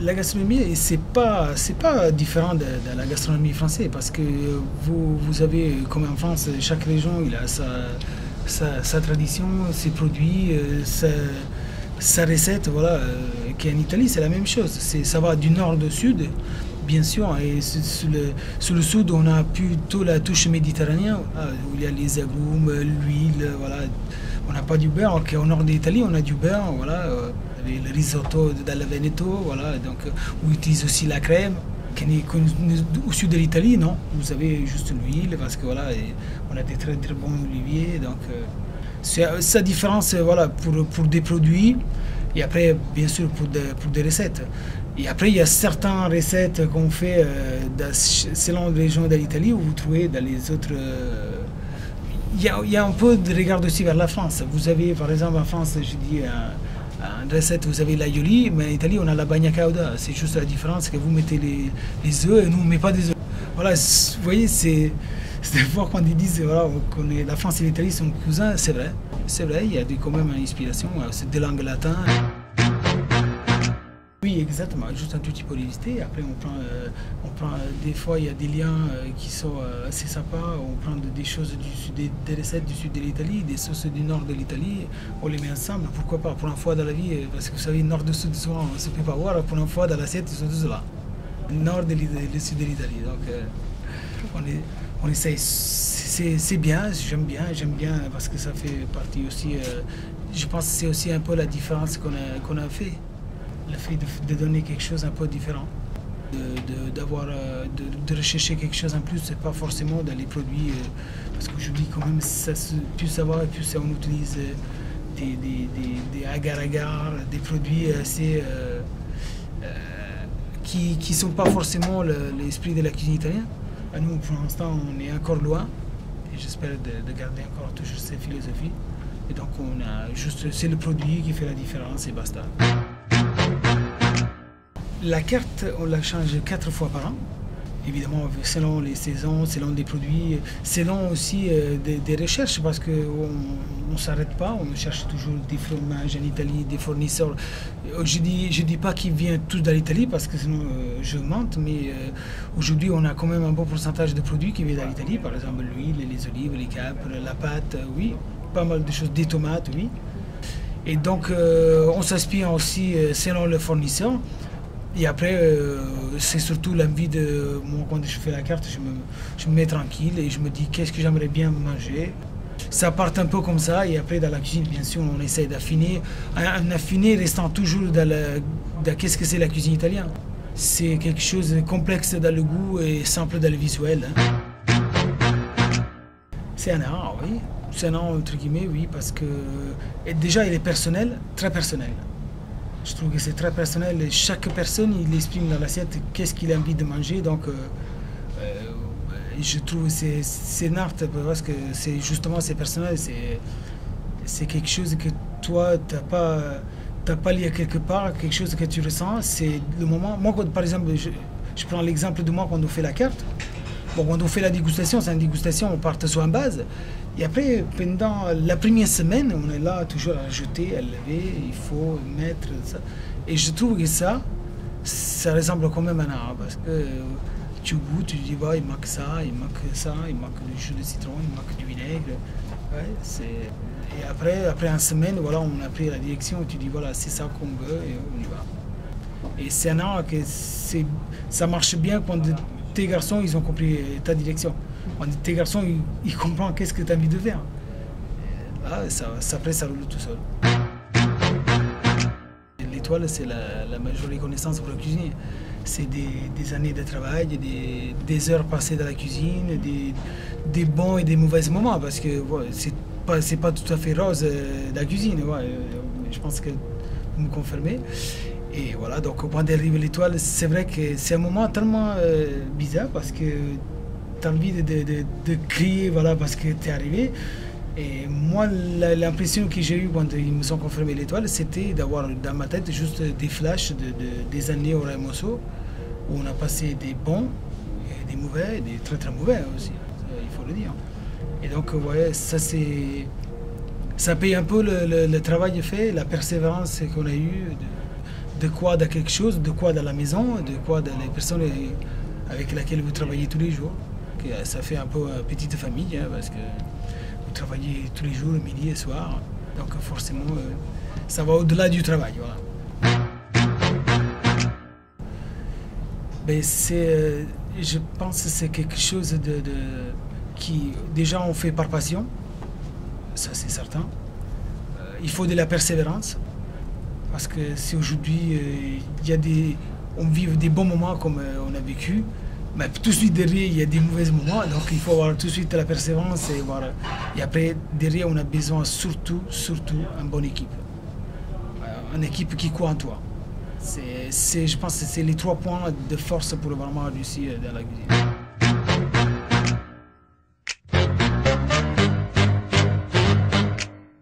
La gastronomie, c'est pas différent de la gastronomie française parce que vous avez, comme en France, chaque région il a sa tradition, ses produits, sa recette, voilà. Qu'en Italie, c'est la même chose. Ça va du nord au sud, bien sûr, et sur le sud, on a plutôt la touche méditerranéenne, où il y a les agrumes, l'huile, voilà. On n'a pas du beurre, au nord de l'Italie, on a du beurre, voilà. Le risotto dalla Veneto, voilà, donc on utilise aussi la crème. Au sud de l'Italie, non, vous avez juste l'huile parce que voilà, on a des très très bons oliviers, donc c'est sa différence, voilà, pour des produits et après bien sûr pour des recettes. Et après il y a certaines recettes qu'on fait selon les régions de l'Italie où vous trouvez dans les autres. Il y a un peu de regard aussi vers la France. Vous avez par exemple en France, je dis. En recette, vous avez l'aioli, mais en Italie, on a la bagna cauda. C'est juste la différence que vous mettez les œufs et nous, on ne met pas des œufs. Voilà, vous voyez, c'est fort quand ils disent voilà, la France et l'Italie sont cousins, c'est vrai. C'est vrai, il y a quand même une inspiration, c'est des langues latines. Oui, exactement, juste un tout petit peu de visiter. Après, on prend des fois, il y a des liens qui sont assez sympas. On prend des choses des recettes du sud de l'Italie, des sauces du nord de l'Italie. On les met ensemble. Pourquoi pas pour une fois dans la vie, parce que vous savez, nord et sud, souvent, on ne se peut pas voir. Pour une fois dans l'assiette, ils sont tous là. Nord et le sud de l'Italie. Donc, on essaye. C'est bien, j'aime bien parce que ça fait partie aussi. Je pense que c'est aussi un peu la différence qu'on a fait. Le fait de donner quelque chose un peu différent, de rechercher quelque chose en plus, c'est pas forcément dans les produits, parce qu'aujourd'hui quand même, plus ça va, plus on utilise des agar-agar, des produits assez qui sont pas forcément l'esprit de la cuisine italienne. À nous, pour l'instant, on est encore loin, et j'espère de garder encore toujours cette philosophie. Et donc, c'est le produit qui fait la différence et basta. La carte, on la change 4 fois par an, évidemment selon les saisons, selon des produits, selon aussi des recherches, parce qu'on ne s'arrête pas, on cherche toujours des fromages en Italie, des fournisseurs. Je dis pas qu'ils viennent tous d'Italie, parce que sinon j'augmente, mais aujourd'hui on a quand même un bon pourcentage de produits qui viennent d'Italie, par exemple l'huile, les olives, les capres, la pâte, oui, pas mal de choses, des tomates, oui. Et donc on s'inspire aussi selon le fournisseur. Et après, c'est surtout l'envie de... Moi, quand je fais la carte, je me mets tranquille et je me dis qu'est-ce que j'aimerais bien manger. Ça part un peu comme ça et après, dans la cuisine, bien sûr, on essaie d'affiner. Un affiné restant toujours dans qu'est-ce que c'est la cuisine italienne. C'est quelque chose de complexe dans le goût et simple dans le visuel. C'est un art, oui. C'est un art, entre guillemets, oui, parce que... Et déjà, il est personnel, très personnel. Je trouve que c'est très personnel. Chaque personne, il exprime dans l'assiette qu'est-ce qu'il a envie de manger. Donc, je trouve que c'est un art parce que c'est personnel. C'est quelque chose que toi, t'as pas lié quelque part, quelque chose que tu ressens. C'est le moment. Moi, par exemple, je prends l'exemple de moi quand on fait la carte. Bon, quand on fait la dégustation, c'est une dégustation, on part sur une base. Et après, pendant la première semaine, on est là toujours à ajouter, à lever, il faut mettre ça. Et je trouve que ça ressemble quand même à un art. Parce que tu goûtes, tu dis, ouais, il manque ça, il manque ça, il manque du jus de citron, il manque du vinaigre. Ouais, et après une semaine, voilà, on a pris la direction, tu dis, voilà, c'est ça qu'on veut et on y va. Et c'est un art que ça marche bien quand tes garçons, ils ont compris ta direction. Quand tes garçons, ils comprennent qu'est-ce que tu as envie de faire. Là, après, ça roule tout seul. L'étoile, c'est la majeure reconnaissance pour la cuisine. C'est des années de travail, des heures passées dans la cuisine, des bons et des mauvais moments, parce que ouais, c'est pas tout à fait rose la cuisine. Ouais, je pense que vous me confirmez. Et voilà, donc au point d'arriver à l'étoile, c'est vrai que c'est un moment tellement bizarre parce que tu as envie de crier, voilà, parce que tu es arrivé. Et moi, l'impression que j'ai eue quand ils me sont confirmé l'étoile, c'était d'avoir dans ma tête juste des flashs des années au Raimoso, où on a passé des bons, et des mauvais, et des très très mauvais aussi, il faut le dire. Et donc, ouais, ça paye un peu le travail fait, la persévérance qu'on a eue, de quoi dans quelque chose, de quoi dans la maison, de quoi dans les personnes avec lesquelles vous travaillez tous les jours. Ça fait un peu petite famille, hein, parce que vous travaillez tous les jours, midi et soir. Donc forcément, ça va au-delà du travail. Voilà. Ben, je pense que c'est quelque chose qui, déjà, on fait par passion. Ça, c'est certain. Il faut de la persévérance. Parce que si aujourd'hui, on vit des bons moments comme on a vécu, mais tout de suite derrière, il y a des mauvais moments. Donc il faut avoir tout de suite la persévérance. Et après, derrière, on a besoin surtout d'une bonne équipe. Une équipe qui croit en toi. Je pense que c'est les 3 points de force pour vraiment réussir dans la cuisine.